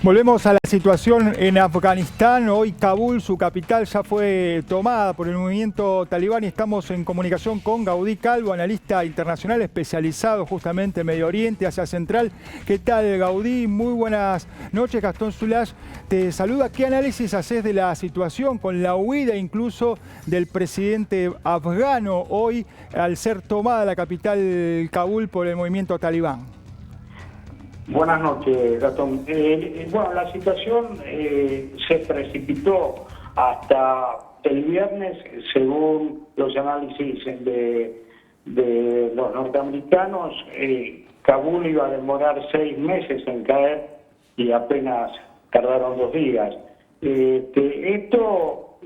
Volvemos a la situación en Afganistán. Hoy Kabul, su capital, ya fue tomada por el movimiento talibán y estamos en comunicación con Gaudí Calvo, analista internacional especializado justamente en Medio Oriente, Asia Central. ¿Qué tal, Gaudí? Muy buenas noches. Gastón Zulay te saluda. ¿Qué análisis haces de la situación con la huida incluso del presidente afgano hoy al ser tomada la capital Kabul por el movimiento talibán? Buenas noches, Gastón. Bueno, la situación se precipitó hasta el viernes, según los análisis de los norteamericanos. Kabul iba a demorar 6 meses en caer y apenas tardaron 2 días. Esto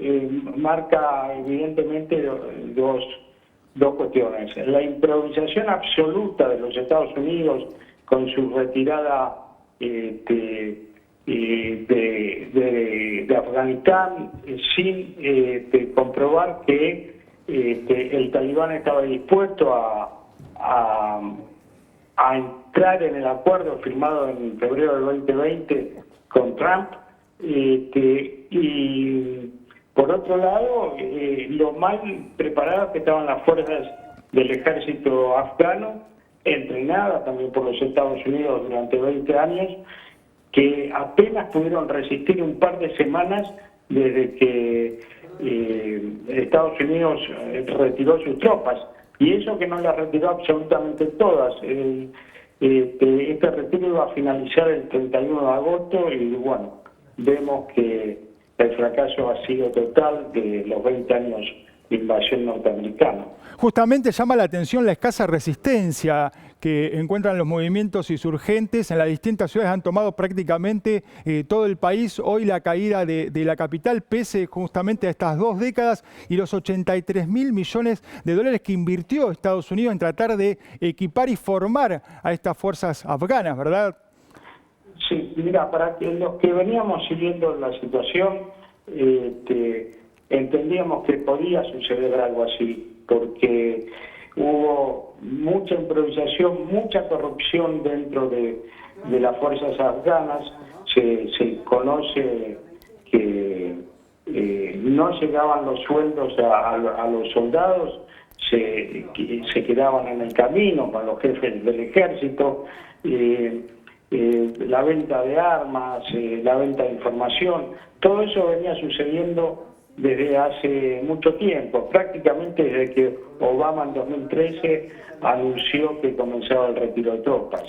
marca evidentemente dos cuestiones. La improvisación absoluta de los Estados Unidos con su retirada de Afganistán, sin comprobar que el talibán estaba dispuesto a entrar en el acuerdo firmado en febrero del 2020 con Trump, y por otro lado, lo mal preparadas que estaban las fuerzas del ejército afgano, entrenada también por los Estados Unidos durante 20 años, que apenas pudieron resistir un par de semanas desde que Estados Unidos retiró sus tropas. Y eso que no las retiró absolutamente todas. Este retiro iba a finalizar el 31 de agosto y bueno, vemos que el fracaso ha sido total de los 20 años de invasión norteamericana. Justamente llama la atención la escasa resistencia que encuentran los movimientos insurgentes. En las distintas ciudades han tomado prácticamente todo el país. Hoy la caída de la capital, pese justamente a estas 2 décadas y los 83.000 millones de dólares que invirtió Estados Unidos en tratar de equipar y formar a estas fuerzas afganas, ¿verdad? Sí, mira, para los que veníamos siguiendo la situación, entendíamos que podía suceder algo así, porque hubo mucha improvisación, mucha corrupción dentro de las fuerzas afganas. Se conoce que no llegaban los sueldos a los soldados, se quedaban en el camino con los jefes del ejército, la venta de armas, la venta de información, todo eso venía sucediendo desde hace mucho tiempo, prácticamente desde que Obama en 2013 anunció que comenzaba el retiro de tropas.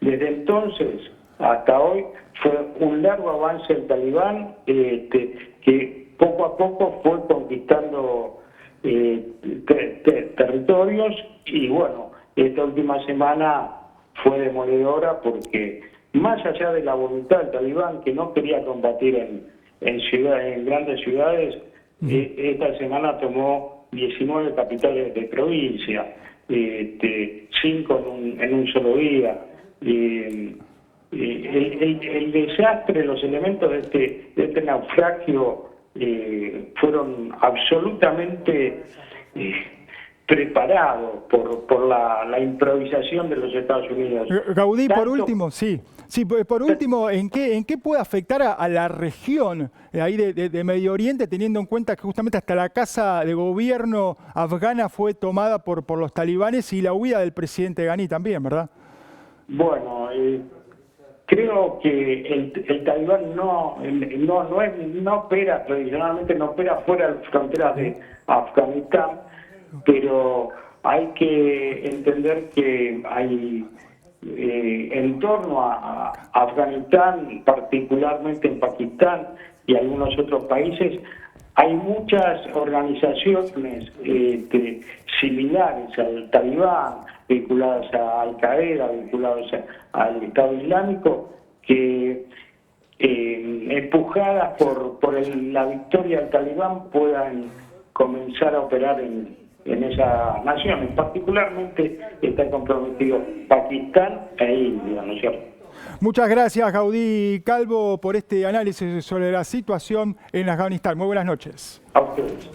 Desde entonces hasta hoy fue un largo avance del talibán, que poco a poco fue conquistando territorios, y bueno, esta última semana fue demoledora porque más allá de la voluntad del talibán, que no quería combatir en grandes ciudades, esta semana tomó 19 capitales de provincia, 5 en un solo día. El desastre, los elementos de este naufragio fueron absolutamente preparados por la improvisación de los Estados Unidos. Gaudí, por último, por último, ¿en qué puede afectar a la región ahí de Medio Oriente, teniendo en cuenta que justamente hasta la casa de gobierno afgana fue tomada por los talibanes y la huida del presidente Ghani también, ¿verdad? Bueno, creo que el talibán no opera, tradicionalmente no opera fuera de las fronteras de Afganistán, pero hay que entender que hay en torno a Afganistán, particularmente en Pakistán y algunos otros países, hay muchas organizaciones similares al talibán, vinculadas a Al-Qaeda, vinculadas al Estado Islámico, que empujadas por la victoria del talibán puedan comenzar a operar en esa nación. Particularmente está comprometido Pakistán e India, ¿no es cierto? Muchas gracias, Gaudí Calvo, por este análisis sobre la situación en Afganistán. Muy buenas noches. A ustedes.